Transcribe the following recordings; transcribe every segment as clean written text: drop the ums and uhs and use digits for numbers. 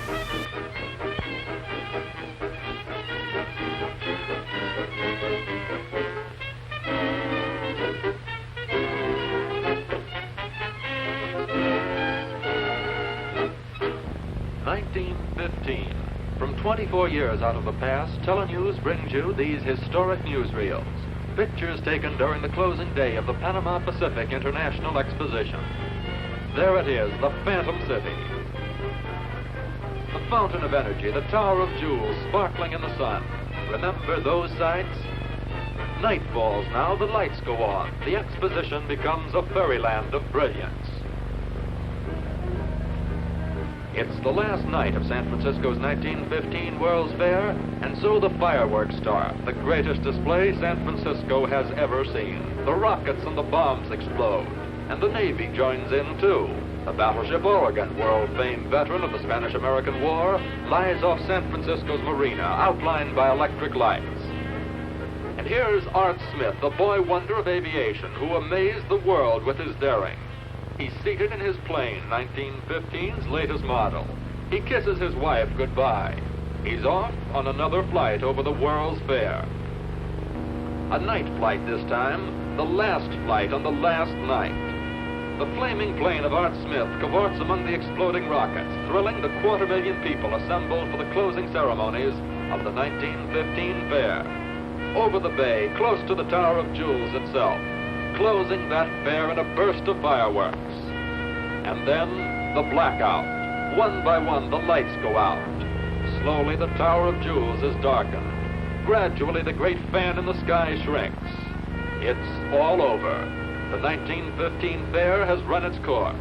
(1915). From 24 years out of the past, Telenews brings you these historic newsreels. Pictures taken during the closing day of the Panama Pacific International Exposition. There it is, the Phantom City. The fountain of energy, the Tower of Jewels sparkling in the sun. Remember those sights? Night falls now, the lights go on. The exposition becomes a fairyland of brilliance. It's the last night of San Francisco's 1915 World's Fair, and so the fireworks start, the greatest display San Francisco has ever seen. The rockets and the bombs explode, and the Navy joins in too. The battleship Oregon, world-famed veteran of the Spanish-American War, lies off San Francisco's marina, outlined by electric lights. And here's Art Smith, the boy wonder of aviation, who amazed the world with his daring. He's seated in his plane, 1915's latest model. He kisses his wife goodbye. He's off on another flight over the World's Fair. A night flight this time, the last flight on the last night. The flaming plane of Art Smith cavorts among the exploding rockets, thrilling the 250,000 people assembled for the closing ceremonies of the 1915 fair. Over the bay, close to the Tower of Jewels itself, closing that fair in a burst of fireworks. And then the blackout. One by one, the lights go out. Slowly, the Tower of Jewels is darkened. Gradually, the great fan in the sky shrinks. It's all over. The 1915 fair has run its course.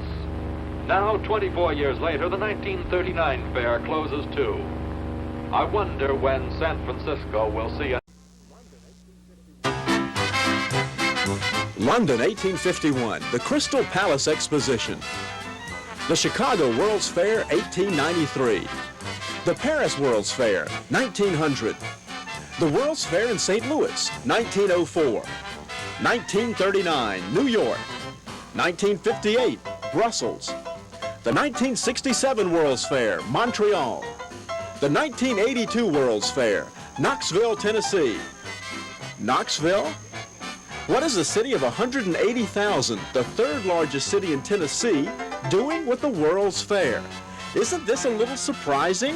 Now, 24 years later, the 1939 fair closes too. I wonder when San Francisco will see a London, 1851, the Crystal Palace Exposition. The Chicago World's Fair, 1893. The Paris World's Fair, 1900. The World's Fair in St. Louis, 1904. 1939, New York. 1958, Brussels. The 1967 World's Fair, Montreal. The 1982 World's Fair, Knoxville, Tennessee. Knoxville? What is a city of 180,000, the third largest city in Tennessee, doing with the World's Fair? Isn't this a little surprising?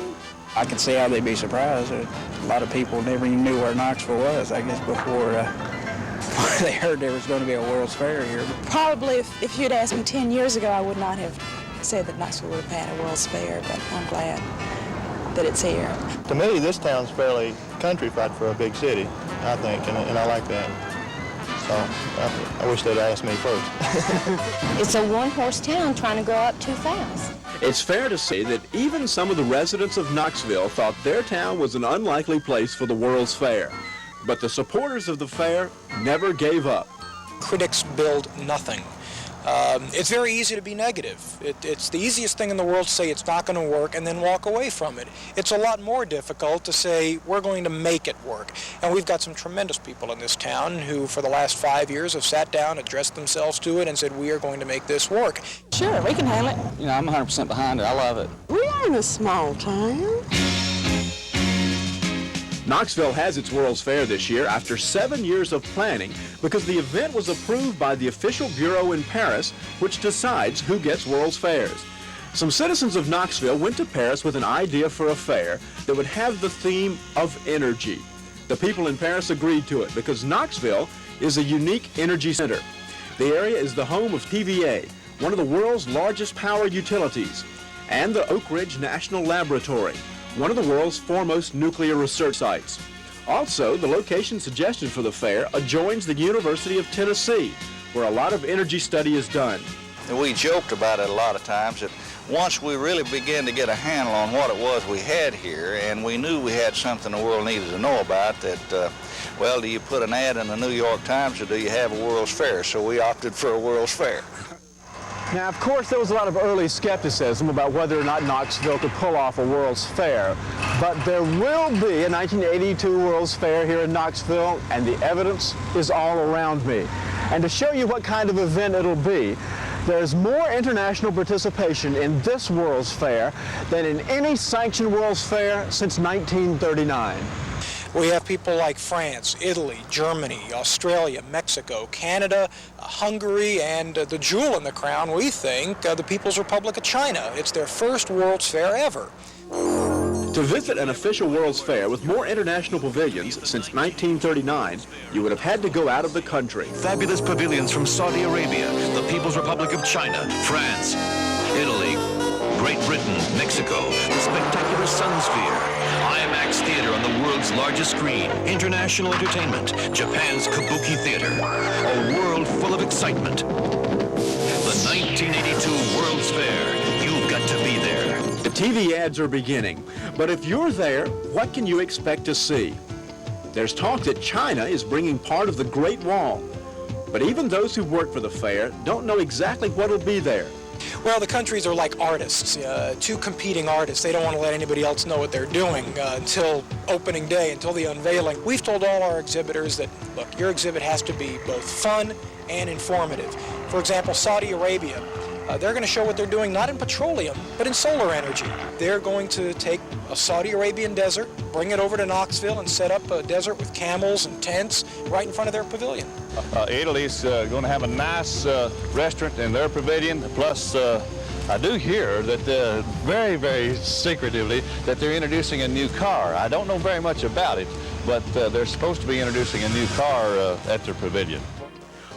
I can see how they'd be surprised. A lot of people never even knew where Knoxville was, I guess, before they heard there was going to be a World's Fair here. Probably if you'd asked me 10 years ago, I would not have said that Knoxville would have had a World's Fair, but I'm glad that it's here. To me, this town's fairly countrified for a big city, I think, and I like that. So I wish they'd asked me first. It's a one-horse town trying to grow up too fast. It's fair to say that even some of the residents of Knoxville thought their town was an unlikely place for the World's Fair. But the supporters of the fair never gave up. Critics build nothing. It's very easy to be negative. It's the easiest thing in the world to say it's not going to work and then walk away from it. It's a lot more difficult to say we're going to make it work. And we've got some tremendous people in this town who for the last 5 years have sat down, addressed themselves to it and said we are going to make this work. Sure, we can handle it. You know, I'm 100% behind it. I love it. We are in a small town. Knoxville has its World's Fair this year after 7 years of planning because the event was approved by the official bureau in Paris, which decides who gets World's Fairs. Some citizens of Knoxville went to Paris with an idea for a fair that would have the theme of energy. The people in Paris agreed to it because Knoxville is a unique energy center. The area is the home of TVA, one of the world's largest power utilities, and the Oak Ridge National Laboratory, one of the world's foremost nuclear research sites. Also, the location suggested for the fair adjoins the University of Tennessee, where a lot of energy study is done. We joked about it a lot of times that once we really began to get a handle on what it was we had here, and we knew we had something the world needed to know about, that, well, do you put an ad in the New York Times or do you have a World's Fair? So we opted for a World's Fair. Now, of course, there was a lot of early skepticism about whether or not Knoxville could pull off a World's Fair. But there will be a 1982 World's Fair here in Knoxville, and the evidence is all around me. And to show you what kind of event it'll be, There's more international participation in this World's Fair than in any sanctioned World's Fair since 1939. We have people like France, Italy, Germany, Australia, Mexico, Canada, Hungary, and the jewel in the crown, we think, the People's Republic of China. It's their first World's Fair ever. To visit an official World's Fair with more international pavilions since 1939, you would have had to go out of the country. Fabulous pavilions from Saudi Arabia, the People's Republic of China, France, Italy, Great Britain, Mexico, the spectacular Sun Sphere, IMAX Theater on the world's largest screen, international entertainment, Japan's Kabuki Theater, a world full of excitement. The 1982 World's Fair, you've got to be there. The TV ads are beginning, but if you're there, what can you expect to see? There's talk that China is bringing part of the Great Wall, but even those who work for the fair don't know exactly what will be there. Well, the countries are like artists, two competing artists. They don't want to let anybody else know what they're doing until opening day, until the unveiling. We've told all our exhibitors that, look, your exhibit has to be both fun and informative. For example, Saudi Arabia, they're going to show what they're doing not in petroleum, but in solar energy. They're going to take a Saudi Arabian desert, bring it over to Knoxville, and set up a desert with camels and tents right in front of their pavilion. Italy's going to have a nice restaurant in their pavilion, plus I do hear that very, very secretively that they're introducing a new car. I don't know very much about it, but they're supposed to be introducing a new car at their pavilion.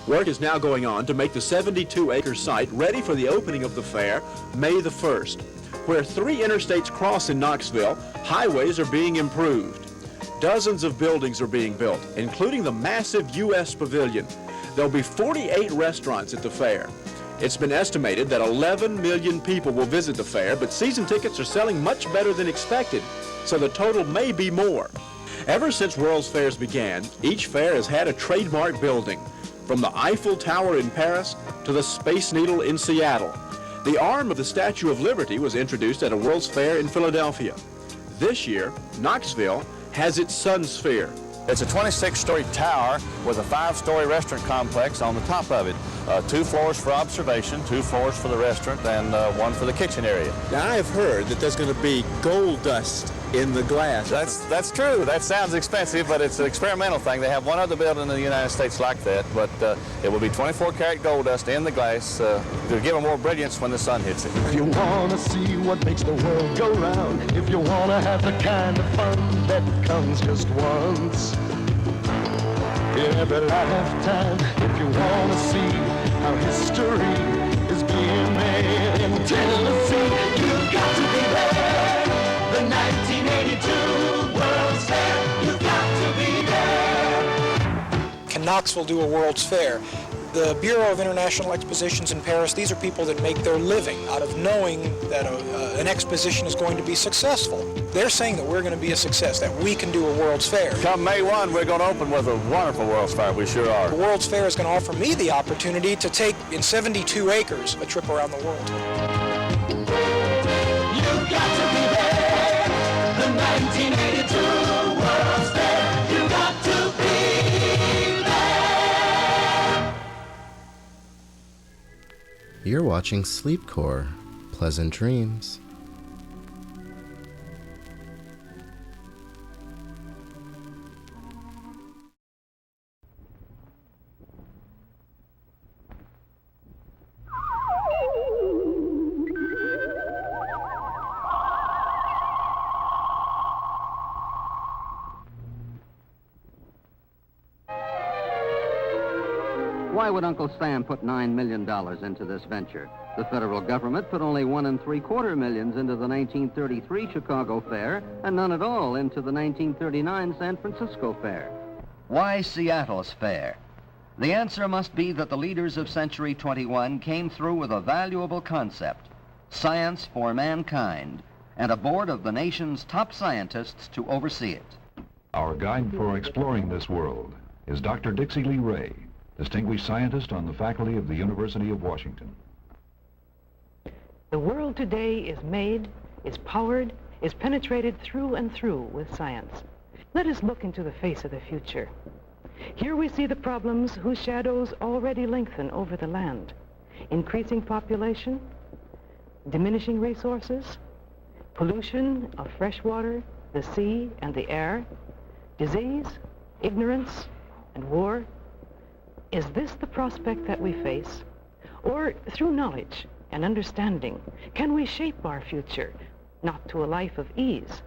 Work is now going on to make the 72-acre site ready for the opening of the fair May the 1st. Where 3 interstates cross in Knoxville, highways are being improved. Dozens of buildings are being built, including the massive U.S. Pavilion. There'll be 48 restaurants at the fair. It's been estimated that 11 million people will visit the fair, but season tickets are selling much better than expected, so the total may be more. Ever since World's Fairs began, each fair has had a trademark building, from the Eiffel Tower in Paris to the Space Needle in Seattle. The arm of the Statue of Liberty was introduced at a World's Fair in Philadelphia. This year, Knoxville has its Sun Sphere. It's a 26-story tower with a 5-story restaurant complex on the top of it. 2 floors for observation, 2 floors for the restaurant, and 1 for the kitchen area. Now, I've heard that there's going to be gold dust in the glass. That's true. That sounds expensive, but it's an experimental thing. They have one other building in the United States like that, but it will be 24-karat gold dust in the glass to give it more brilliance when the sun hits it. If you want to see what makes the world go round, if you want to have the kind of fun that comes just once in every lifetime, if you want to see how history is being made in Tennessee, you've got to be there. The 1982 World's Fair, you've got to be there. Can Knoxville do a World's Fair? The Bureau of International Expositions in Paris, these are people that make their living out of knowing that an exposition is going to be successful. They're saying that we're going to be a success, that we can do a World's Fair. Come May 1, we're going to open with a wonderful World's Fair, we sure are. The World's Fair is going to offer me the opportunity to take, in 72 acres, a trip around the world. You've got to be there, the 1982 World's Fair, you've got to be there. You're watching Sleepcore. Pleasant dreams. Why would Uncle Sam put $9 million into this venture? The federal government put only $1 3/4 million into the 1933 Chicago Fair and none at all into the 1939 San Francisco Fair. Why Seattle's Fair? The answer must be that the leaders of Century 21 came through with a valuable concept, science for mankind, and a board of the nation's top scientists to oversee it. Our guide for exploring this world is Dr. Dixie Lee Ray, distinguished scientist on the faculty of the University of Washington. The world today is made, is powered, is penetrated through and through with science. Let us look into the face of the future. Here we see the problems whose shadows already lengthen over the land. increasing population, diminishing resources, pollution of fresh water, the sea, and the air, disease, ignorance, and war? Is this the prospect that we face? Or through knowledge and understanding, can we shape our future, not to a life of ease,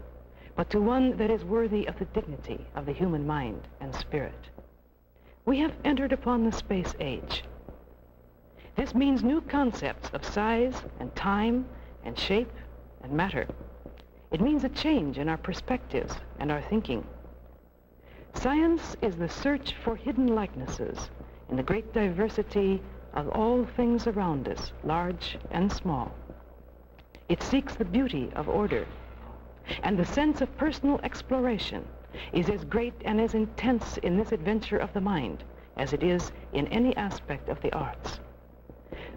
but to one that is worthy of the dignity of the human mind and spirit? We have entered upon the space age. This means new concepts of size and time and shape and matter. It means a change in our perspectives and our thinking. Science is the search for hidden likenesses in the great diversity of all things around us, large and small. It seeks the beauty of order, and the sense of personal exploration is as great and as intense in this adventure of the mind as it is in any aspect of the arts.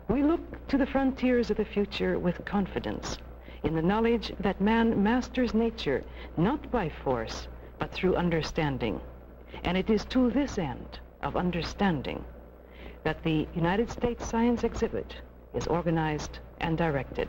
We look to the frontiers of the future with confidence, in the knowledge that man masters nature not by force, but through understanding. And it is to this end of understanding that the United States Science Exhibit is organized and directed.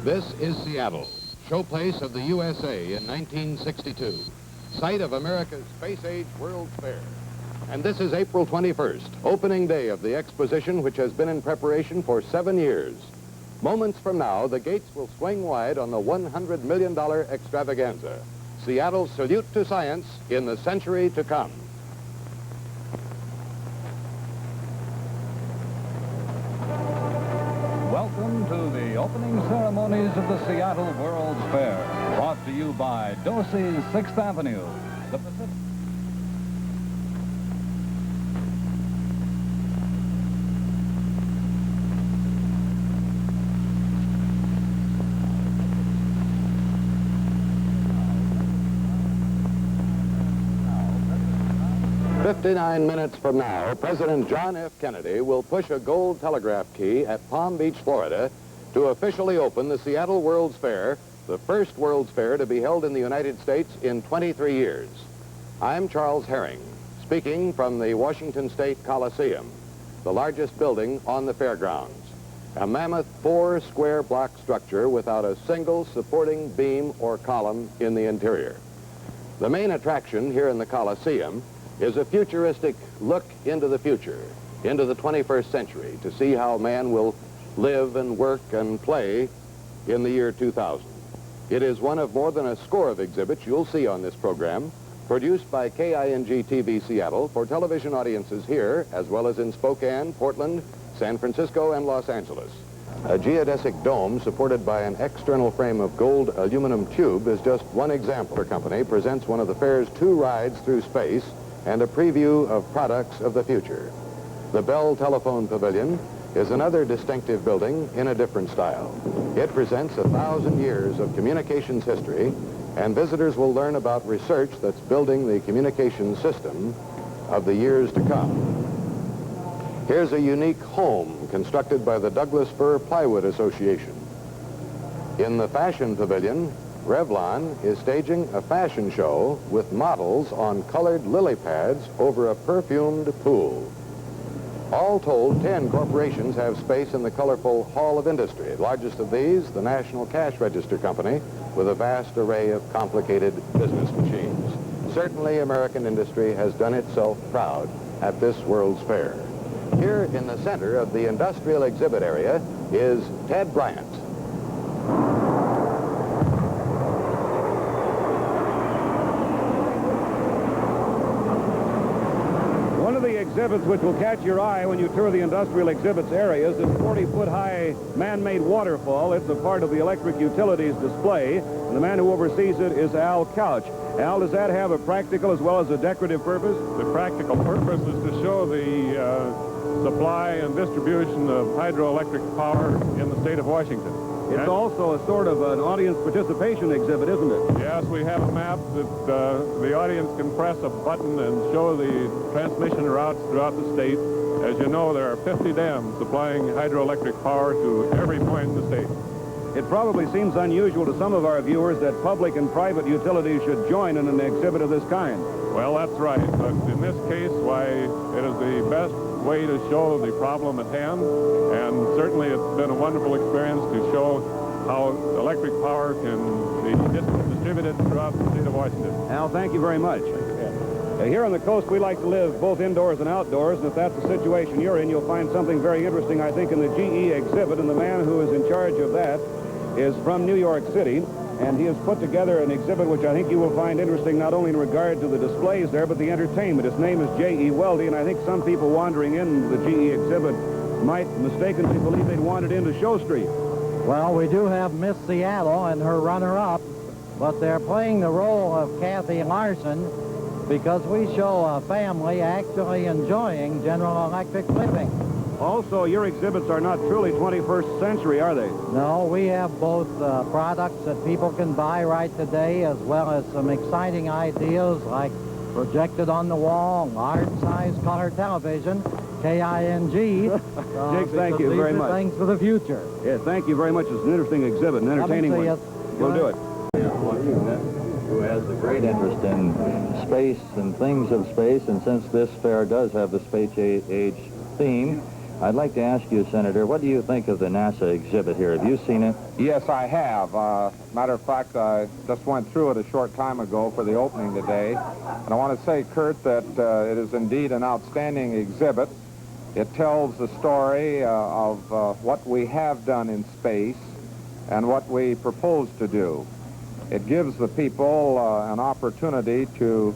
This is Seattle, showplace of the USA in 1962, site of America's Space Age World's Fair. And this is April 21st, opening day of the exposition which has been in preparation for 7 years. Moments from now, the gates will swing wide on the $100 million extravaganza, Seattle's salute to science in the century to come. Welcome to the opening ceremonies of the Seattle World's Fair, brought to you by Dorsey's 6th Avenue, the Pacific. "59 minutes from now, President John F. Kennedy will push a gold telegraph key at Palm Beach, Florida, to officially open the Seattle World's Fair, the first World's Fair to be held in the United States in 23 years. I'm Charles Herring, speaking from the Washington State Coliseum, the largest building on the fairgrounds. A mammoth 4-square-block structure without a single supporting beam or column in the interior. The main attraction here in the Coliseum is a futuristic look into the future, into the 21st century, to see how man will live and work and play in the year 2000. It is one of more than a score of exhibits you'll see on this program, produced by KING-TV Seattle for television audiences here, as well as in Spokane, Portland, San Francisco, and Los Angeles. A geodesic dome supported by an external frame of gold aluminum tube is just one example. Our company presents one of the fair's 2 rides through space and a preview of products of the future. The Bell Telephone Pavilion is another distinctive building in a different style. It presents 1,000 years of communications history, and visitors will learn about research that's building the communication system of the years to come. Here's a unique home constructed by the Douglas Fir Plywood Association. In the Fashion Pavilion, Revlon is staging a fashion show with models on colored lily pads over a perfumed pool. All told, 10 corporations have space in the colorful Hall of Industry. Largest of these, the National Cash Register Company, with a vast array of complicated business machines. Certainly, American industry has done itself proud at this World's Fair. Here in the center of the industrial exhibit area is Ted Bryant. Exhibits which will catch your eye when you tour the industrial exhibits areas is 40-foot-high man-made waterfall. It's a part of the electric utilities display, and the man who oversees it is Al Couch. Al, does that have a practical as well as a decorative purpose? The practical purpose is to show the supply and distribution of hydroelectric power in the state of Washington. It's also a sort of an audience participation exhibit, isn't it? Yes, we have a map that the audience can press a button and show the transmission routes throughout the state. As you know, there are 50 dams supplying hydroelectric power to every point in the state. It probably seems unusual to some of our viewers that public and private utilities should join in an exhibit of this kind. Well, that's right, but in this case, why, it is the best way to show the problem at hand, and certainly it's been a wonderful experience to show how electric power can be distributed throughout the state of Washington. Al, thank you very much. Here on the coast, we like to live both indoors and outdoors, and if that's the situation you're in, you'll find something very interesting, I think, in the GE exhibit, and the man who is in charge of that is from New York City, and he has put together an exhibit which I think you will find interesting not only in regard to the displays there, but the entertainment. His name is J.E. Weldy, and I think some people wandering in the GE exhibit might mistakenly believe they'd wandered into Show Street. Well, we do have Miss Seattle and her runner-up, but they're playing the role of Kathy Larson because we show a family actually enjoying General Electric living. Also, your exhibits are not truly 21st century, are they? No, we have both products that people can buy right today, as well as some exciting ideas like projected on the wall, large-size color television, KING. Jake, thank you very much. Things for the future. Yeah, thank you very much. It's an interesting exhibit, an entertaining one. We'll do it. Who has a great interest in space and things of space, and since this fair does have the space age theme, I'd like to ask you, Senator, what do you think of the NASA exhibit here? Have you seen it? Yes, I have. Matter of fact, I just went through it a short time ago for the opening today. And I want to say, Kurt, that it is indeed an outstanding exhibit. It tells the story of what we have done in space and what we propose to do. It gives the people an opportunity to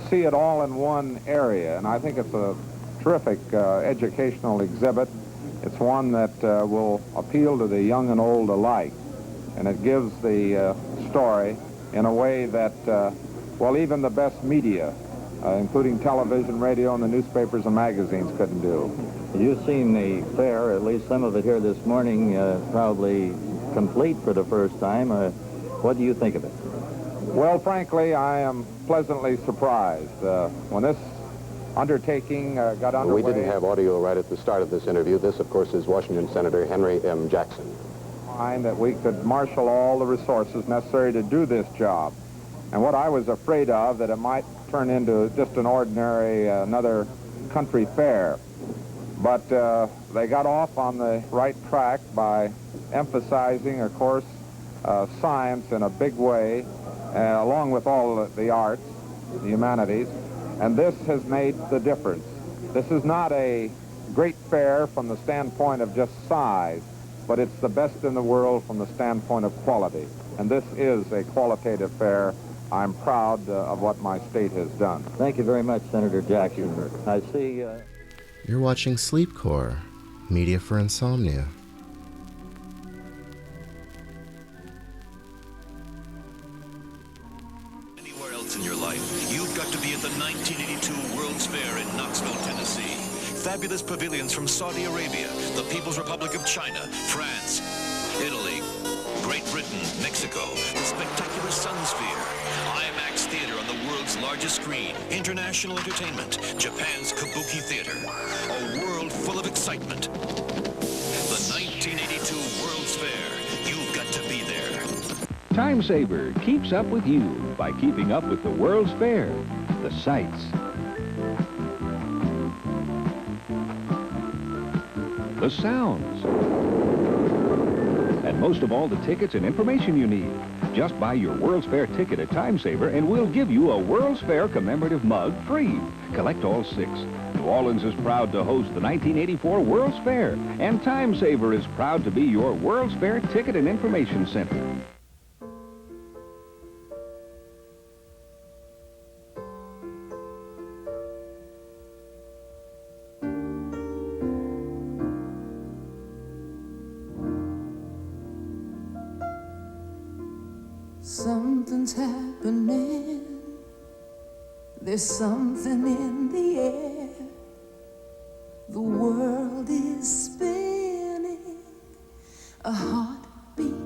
see it all in one area, and I think it's a terrific educational exhibit. It's one that will appeal to the young and old alike, and it gives the story in a way that, well, even the best media, including television, radio, and the newspapers and magazines couldn't do. You've seen the fair, at least some of it here this morning, probably complete for the first time. What do you think of it? Well, frankly, I am pleasantly surprised. When this undertaking got underway... We didn't have audio right at the start of this interview. This, of course, is Washington Senator Henry M. Jackson. That we could marshal all the resources necessary to do this job. And what I was afraid of, that it might turn into just an ordinary, another country fair. But they got off on the right track by emphasizing, of course, science in a big way, along with all the arts, the humanities, and this has made the difference. This is not a great fair from the standpoint of just size, but it's the best in the world from the standpoint of quality. And this is a qualitative fair. I'm proud of what my state has done. Thank you very much, Senator Jackson. I see... You're watching Sleepcore, media for insomnia. Anywhere else in your life, you've got to be at the 1982 World's Fair in Knoxville, Tennessee. Fabulous pavilions from Saudi Arabia, the People's Republic of China, France, Italy, Great Britain, Mexico, the spectacular Sun Sphere, IMAX Theater on the world's largest screen, international entertainment, Japan's Kabuki Theater, a world full of excitement. The 1982 World's Fair, you've got to be there. Time Saver keeps up with you by keeping up with the World's Fair, the sights, the sounds, and most of all, the tickets and information you need. Just buy your World's Fair ticket at Time Saver and we'll give you a World's Fair commemorative mug free. Collect all 6. New Orleans is proud to host the 1984 World's Fair, and Time Saver is proud to be your World's Fair ticket and information center. Something's happening. There's something in the air. The world is spinning. A heartbeat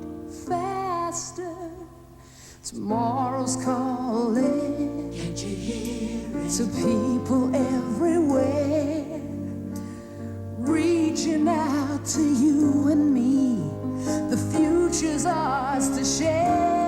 Tomorrow's calling. Can't you hear it? To people everywhere, reaching out to you and me. The future's ours to share.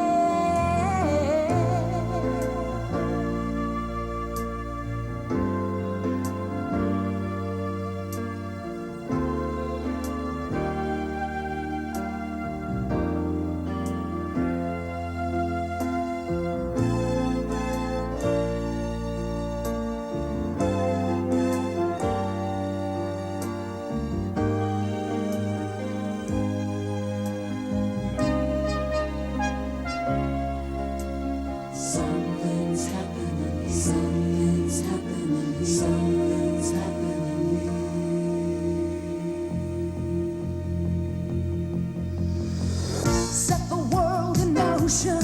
Something's happening, something's happening, something's happening here. Set the world in motion.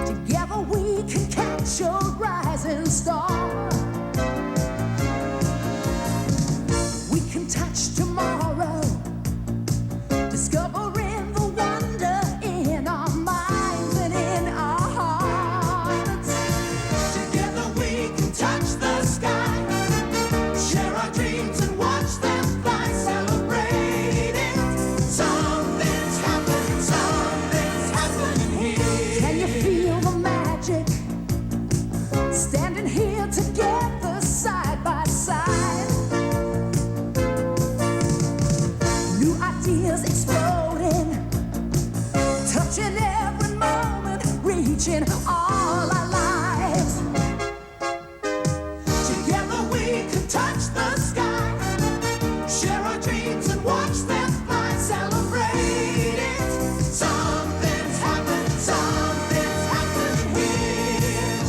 Together we can catch a rising star. We can touch tomorrow, discovering the wonder in our minds and in our hearts. Together we can touch the sky, share our dreams and watch them fly, celebrating. Something's happening here. Can you feel the magic? Standing here together side by side. New ideas exploding, touching every moment, reaching all our lives. Together we can touch the sky, share our dreams and watch them fly, celebrating. Something's happening here.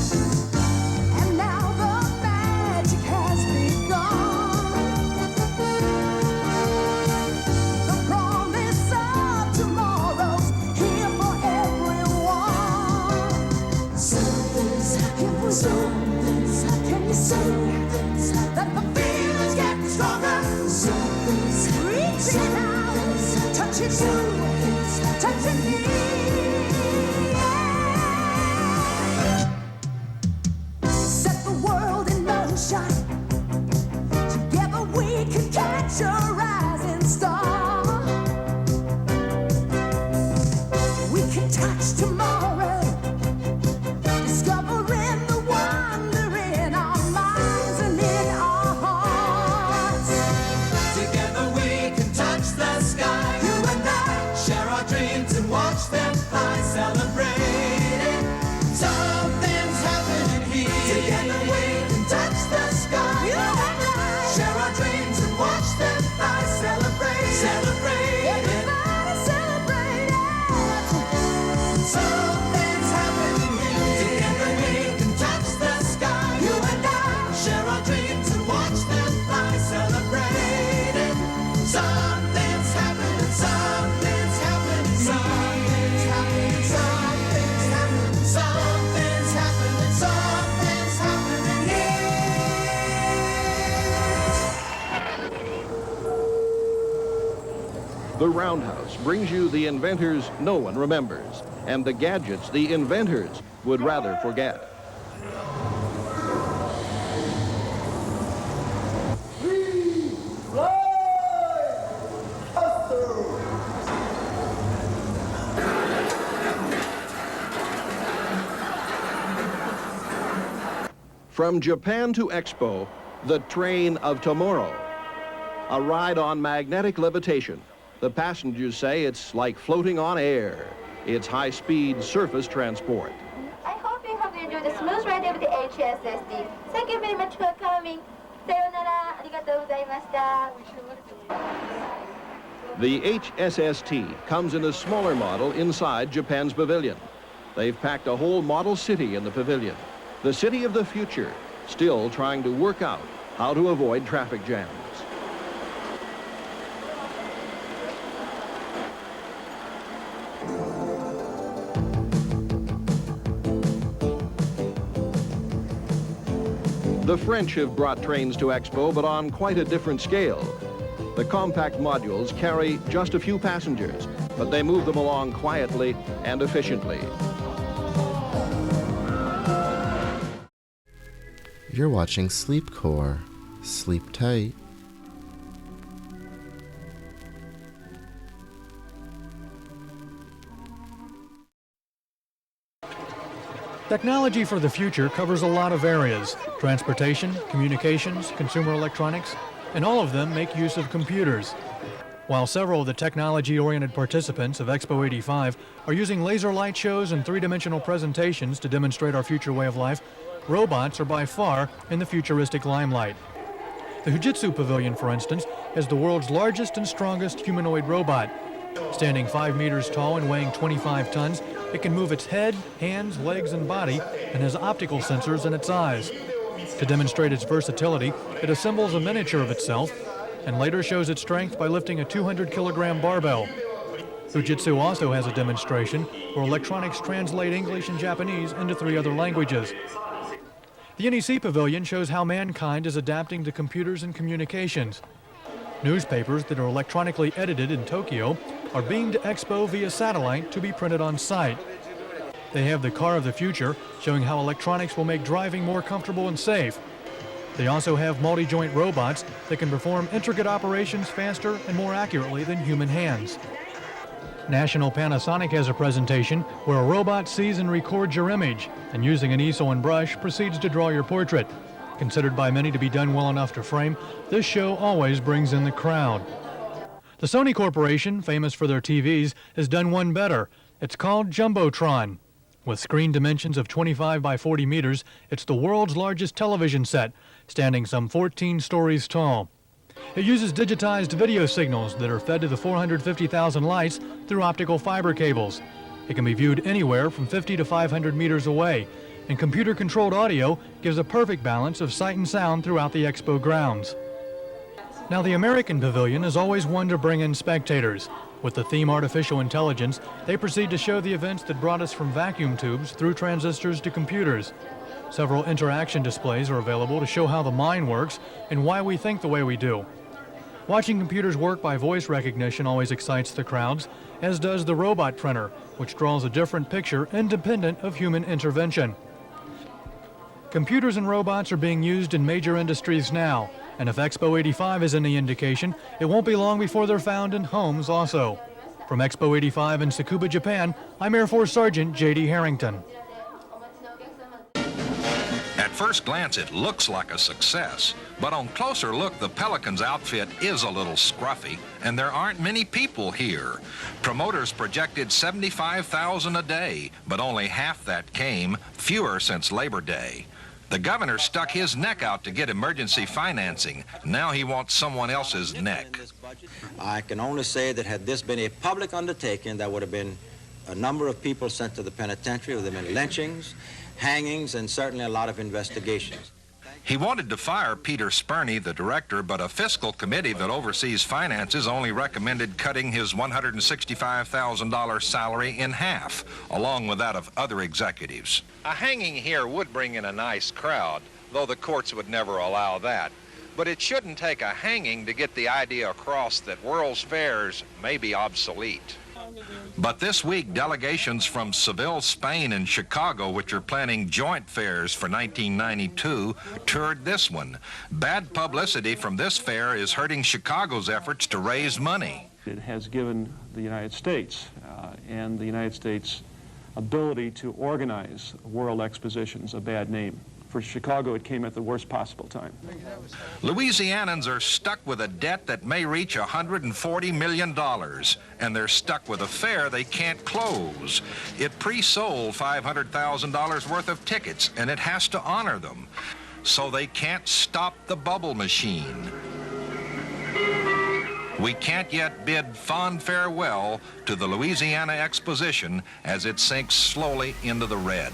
And now the magic has begun. The promise of tomorrow's here for everyone. Something's happening, something's happening. Can you see that the feeling's getting stronger? Something's reaching out, touching you, touching me. Set the world in motion. Together we can catch a rising star. We can touch tomorrow, discovering the wonder in our minds and in our hearts. Together we can touch the sky, you and I, share our dreams and watch them fly, celebrating. Something's happening here. Together we can touch the sky, you and I, share our dreams and watch them fly, celebrate, celebrate. Everybody celebrate it. Something's happening here. Together we can touch the sky, you and I, share our dreams and watch them fly, celebrate it. Something's happening, something's happening, something's happening, something's happening, something's happening, something's happening here. The Roundhouse brings you the inventors no one remembers, and the gadgets the inventors would rather forget. From Japan to Expo, the train of tomorrow. A ride on magnetic levitation. The passengers say it's like floating on air. It's high-speed surface transport. I hope you have enjoyed the smooth ride of the HSSD. Thank you very much for coming. さようなら、ありがとうございました。 The HSST comes in a smaller model inside Japan's pavilion. They've packed a whole model city in the pavilion. The city of the future, still trying to work out how to avoid traffic jams. The French have brought trains to Expo, but on quite a different scale. The compact modules carry just a few passengers, but they move them along quietly and efficiently. You're watching Sleepcore. Sleep tight. Technology for the future covers a lot of areas: transportation, communications, consumer electronics, and all of them make use of computers. While several of the technology-oriented participants of Expo 85 are using laser light shows and three-dimensional presentations to demonstrate our future way of life, robots are by far in the futuristic limelight. The Fujitsu Pavilion, for instance, is the world's largest and strongest humanoid robot. Standing 5 meters tall and weighing 25 tons, it can move its head, hands, legs, and body, and has optical sensors in its eyes. To demonstrate its versatility, it assembles a miniature of itself and later shows its strength by lifting a 200-kilogram barbell. Fujitsu also has a demonstration where electronics translate English and Japanese into 3 other languages. The NEC Pavilion shows how mankind is adapting to computers and communications. Newspapers that are electronically edited in Tokyo are beamed to Expo via satellite to be printed on site. They have the car of the future, showing how electronics will make driving more comfortable and safe. They also have multi-joint robots that can perform intricate operations faster and more accurately than human hands. National Panasonic has a presentation where a robot sees and records your image, and using an easel and brush proceeds to draw your portrait. Considered by many to be done well enough to frame, this show always brings in the crowd. The Sony Corporation, famous for their TVs, has done one better. It's called Jumbotron. With screen dimensions of 25 by 40 meters, it's the world's largest television set, standing some 14 stories tall. It uses digitized video signals that are fed to the 450,000 lights through optical fiber cables. It can be viewed anywhere from 50 to 500 meters away, and computer-controlled audio gives a perfect balance of sight and sound throughout the expo grounds. Now, the American Pavilion is always one to bring in spectators. With the theme Artificial Intelligence, they proceed to show the events that brought us from vacuum tubes through transistors to computers. Several interaction displays are available to show how the mind works and why we think the way we do. Watching computers work by voice recognition always excites the crowds, as does the robot printer, which draws a different picture independent of human intervention. Computers and robots are being used in major industries now, and if Expo 85 is any indication, it won't be long before they're found in homes also. From Expo 85 in Tsukuba, Japan, I'm Air Force Sergeant J.D. Harrington. At first glance, it looks like a success, but on closer look, the Pelican's outfit is a little scruffy, and there aren't many people here. Promoters projected 75,000 a day, but only half that came, fewer since Labor Day. The governor stuck his neck out to get emergency financing. Now he wants someone else's neck. I can only say that had this been a public undertaking, there would have been a number of people sent to the penitentiary. There would have been lynchings, hangings, and certainly a lot of investigations. He wanted to fire Peter Spurney, the director, but a fiscal committee that oversees finances only recommended cutting his $165,000 salary in half, along with that of other executives. A hanging here would bring in a nice crowd, though the courts would never allow that. But it shouldn't take a hanging to get the idea across that World's Fairs may be obsolete. But this week, delegations from Seville, Spain, and Chicago, which are planning joint fairs for 1992, toured this one. Bad publicity from this fair is hurting Chicago's efforts to raise money. It has given the United States and the United States ability to organize world expositions a bad name. For Chicago, it came at the worst possible time. Louisianans are stuck with a debt that may reach $140 million, and they're stuck with a fair they can't close. It pre-sold $500,000 worth of tickets, and it has to honor them. So they can't stop the bubble machine. We can't yet bid fond farewell to the Louisiana Exposition as it sinks slowly into the red.